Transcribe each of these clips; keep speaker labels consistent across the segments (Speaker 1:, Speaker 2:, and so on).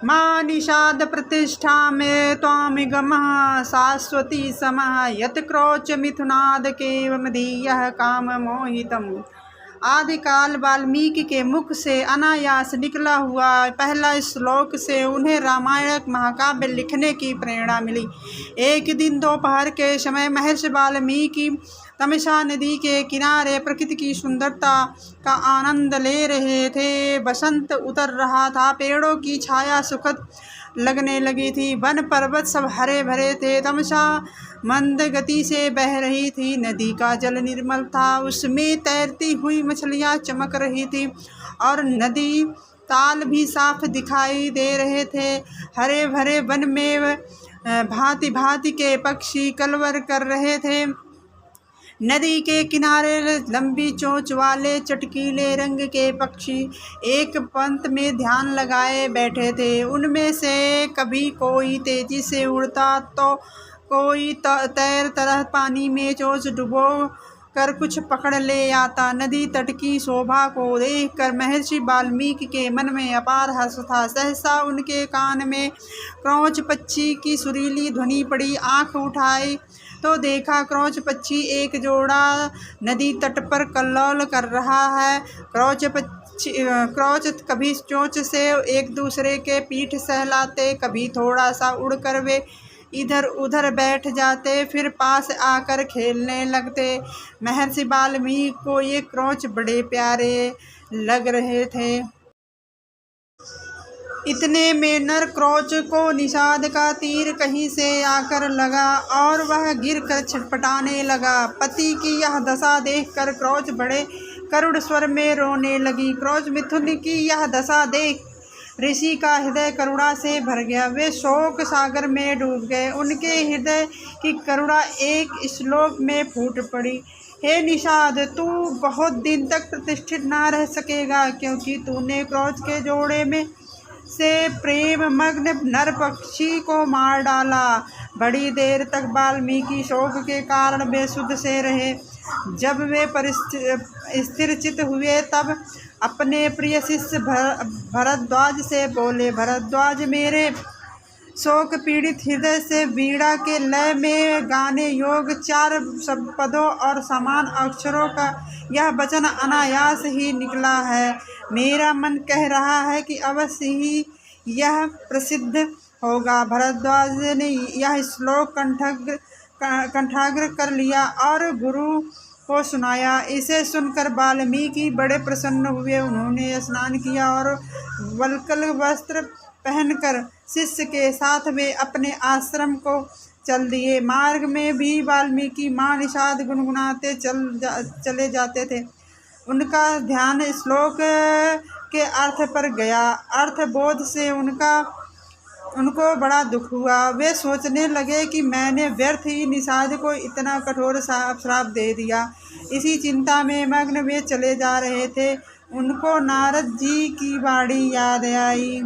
Speaker 1: मां निषाद प्रतिष्ठा में त्वामिगमः शाश्वती समः यत् क्रोच मिथुनाद केवम धीयः काम मोहितम्। आदिकाल वाल्मीकि के मुख से अनायास निकला हुआ पहला श्लोक से उन्हें रामायण महाकाव्य लिखने की प्रेरणा मिली। एक दिन दोपहर के समय महर्षि वाल्मीकि तमसा नदी के किनारे प्रकृति की सुंदरता का आनंद ले रहे थे। बसंत उतर रहा था, पेड़ों की छाया सुखद लगने लगी थी, वन पर्वत सब हरे भरे थे। तमसा मंद गति से बह रही थी, नदी का जल निर्मल था, उसमें तैरती हुई मछलियां चमक रही थी और नदी ताल भी साफ दिखाई दे रहे थे। हरे भरे वन में भांति भांति के पक्षी कलरव कर रहे थे। नदी के किनारे लंबी चोंच वाले चटकीले रंग के पक्षी एक पंक्त में ध्यान लगाए बैठे थे। उनमें से कभी कोई तेजी से उड़ता तो कोई तैर तरह पानी में चोंच डुबो कर कुछ पकड़ ले आता। नदी तट की शोभा को देखकर महर्षि वाल्मीकि के मन में अपार हर्ष था। सहसा उनके कान में क्रौच पक्षी की सुरीली ध्वनि पड़ी। आंख उठाई तो देखा क्रौच पक्षी एक जोड़ा नदी तट पर कल्लोल कर रहा है। क्रौच कभी चोंच से एक दूसरे के पीठ सहलाते, कभी थोड़ा सा उड़कर वे इधर उधर बैठ जाते, फिर पास आकर खेलने लगते। महर्षि वाल्मीकि को ये क्रौच बड़े प्यारे लग रहे थे। इतने में नर क्रौच को निषाद का तीर कहीं से आकर लगा और वह गिरकर छटपटाने लगा। पति की यह दशा देखकर क्रौच बड़े करुण स्वर में रोने लगी। क्रौच मिथुन की यह दशा देख ऋषि का हृदय करुणा से भर गया। वे शोक सागर में डूब गए। उनके हृदय की करुणा एक श्लोक में फूट पड़ी। हे निषाद, तू बहुत दिन तक प्रतिष्ठित ना रह सकेगा, क्योंकि तूने क्रौच के जोड़े में से प्रेम मग्न नर पक्षी को मार डाला। बड़ी देर तक वाल्मीकि शोक के कारण बेसुध से रहे। जब वे स्थिर चित हुए तब अपने प्रिय शिष्य भरद्वाज से बोले, भरद्वाज, मेरे शोक पीड़ित हृदय से वीणा के लय में गाने योग 4 पदों और समान अक्षरों का यह वचन अनायास ही निकला है। मेरा मन कह रहा है कि अवश्य ही यह प्रसिद्ध होगा। भरद्वाज ने यह श्लोक कंठाग्र कर लिया और गुरु को सुनाया। इसे सुनकर वाल्मीकि बड़े प्रसन्न हुए। उन्होंने स्नान किया और वल्कल वस्त्र पहनकर शिष्य के साथ वे अपने आश्रम को चल दिए। मार्ग में भी वाल्मीकि मां निषाद गुनगुनाते चले जाते थे। उनका ध्यान श्लोक के अर्थ पर गया। अर्थबोध से उनको बड़ा दुख हुआ। वे सोचने लगे कि मैंने व्यर्थ ही निषाद को इतना कठोर श्राप दे दिया। इसी चिंता में मग्न वे चले जा रहे थे। उनको नारद जी की वाणी याद आई।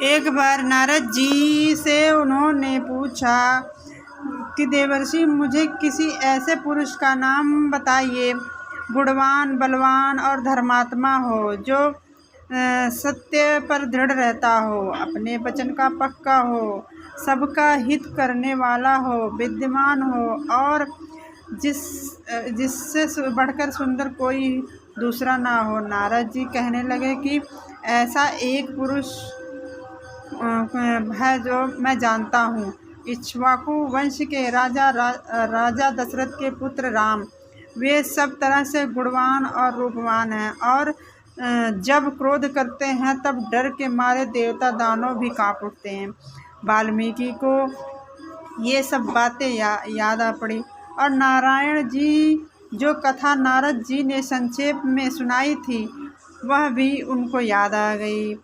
Speaker 1: एक बार नारद जी से उन्होंने पूछा कि देवर्षि, मुझे किसी ऐसे पुरुष का नाम बताइए, गुणवान, बलवान और धर्मात्मा हो, जो सत्य पर दृढ़ रहता हो, अपने वचन का पक्का हो, सबका हित करने वाला हो, विद्यमान हो और जिससे बढ़कर सुंदर कोई दूसरा ना हो। नारद जी कहने लगे कि ऐसा एक पुरुष है जो मैं जानता हूँ। इक्ष्वाकु वंश के राजा दशरथ के पुत्र राम। वे सब तरह से गुणवान और रूपवान हैं और जब क्रोध करते हैं तब डर के मारे देवता दानव भी कांप उठते हैं। वाल्मीकि को ये सब बातें याद आ पड़ी और नारायण जी जो कथा नारद जी ने संक्षेप में सुनाई थी वह भी उनको याद आ गई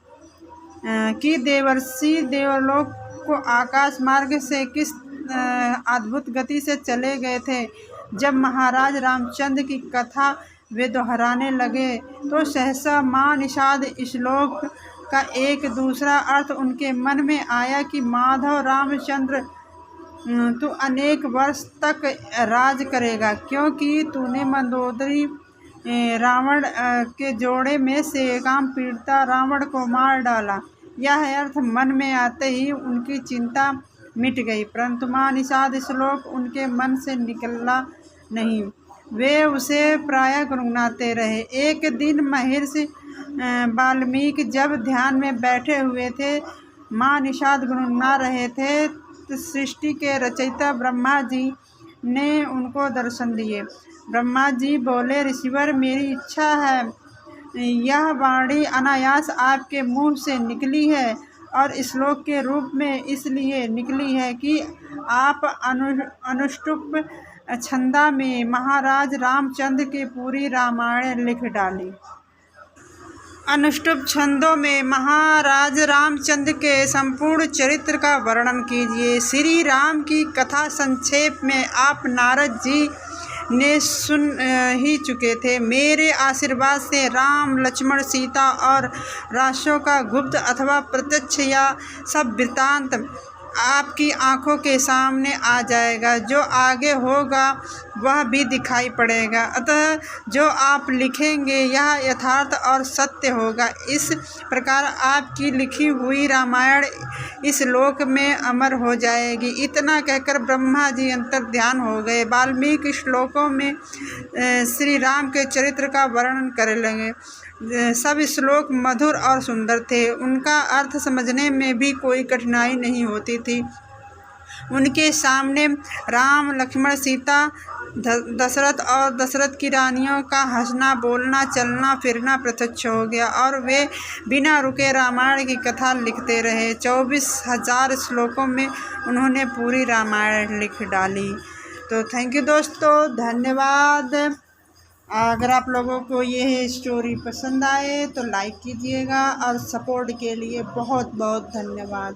Speaker 1: कि देवर्षि देवलोक को आकाश मार्ग से किस अद्भुत गति से चले गए थे। जब महाराज रामचंद्र की कथा वे दोहराने लगे तो सहसा मां निषाद श्लोक का एक दूसरा अर्थ उनके मन में आया कि माधव रामचंद्र, तू अनेक वर्ष तक राज करेगा, क्योंकि तूने मंदोदरी रावण के जोड़े में से काम पीड़ता रावण को मार डाला। यह अर्थ मन में आते ही उनकी चिंता मिट गई, परंतु माँ निषाद श्लोक उनके मन से निकला नहीं। वे उसे प्रायः गुनगुनाते रहे। एक दिन महर्षि वाल्मीकि जब ध्यान में बैठे हुए थे, माँ निषाद गुनगुना रहे थे, तो सृष्टि के रचयिता ब्रह्मा जी ने उनको दर्शन दिए। ब्रह्मा जी बोले, ऋषिवर, मेरी इच्छा है, यह वाणी अनायास आपके मुंह से निकली है और श्लोक के रूप में इसलिए निकली है कि आप अनुष्टुप छंदा में महाराज रामचंद्र की पूरी रामायण लिख डाली। अनुष्टुप छंदों में महाराज रामचंद्र के संपूर्ण चरित्र का वर्णन कीजिए। श्री राम की कथा संक्षेप में आप नारद जी ने सुन ही चुके थे। मेरे आशीर्वाद से राम, लक्ष्मण, सीता और राशों का गुप्त अथवा प्रत्यक्ष या सब वृत्तांत आपकी आंखों के सामने आ जाएगा। जो आगे होगा वह भी दिखाई पड़ेगा। अतः जो आप लिखेंगे यह यथार्थ और सत्य होगा। इस प्रकार आपकी लिखी हुई रामायण इस लोक में अमर हो जाएगी। इतना कहकर ब्रह्मा जी अंतर्ध्यान हो गए। वाल्मीकि श्लोकों में श्री राम के चरित्र का वर्णन करने लगे। सब श्लोक मधुर और सुंदर थे। उनका अर्थ समझने में भी कोई कठिनाई नहीं होती थी। उनके सामने राम, लक्ष्मण, सीता, दशरथ और दशरथ की रानियों का हंसना, बोलना, चलना फिरना प्रत्यक्ष हो गया और वे बिना रुके रामायण की कथा लिखते रहे। 24,000 श्लोकों में उन्होंने पूरी रामायण लिख डाली। तो थैंक यू दोस्तों, धन्यवाद। अगर आप लोगों को ये स्टोरी पसंद आए तो लाइक कीजिएगा और सपोर्ट के लिए बहुत बहुत धन्यवाद।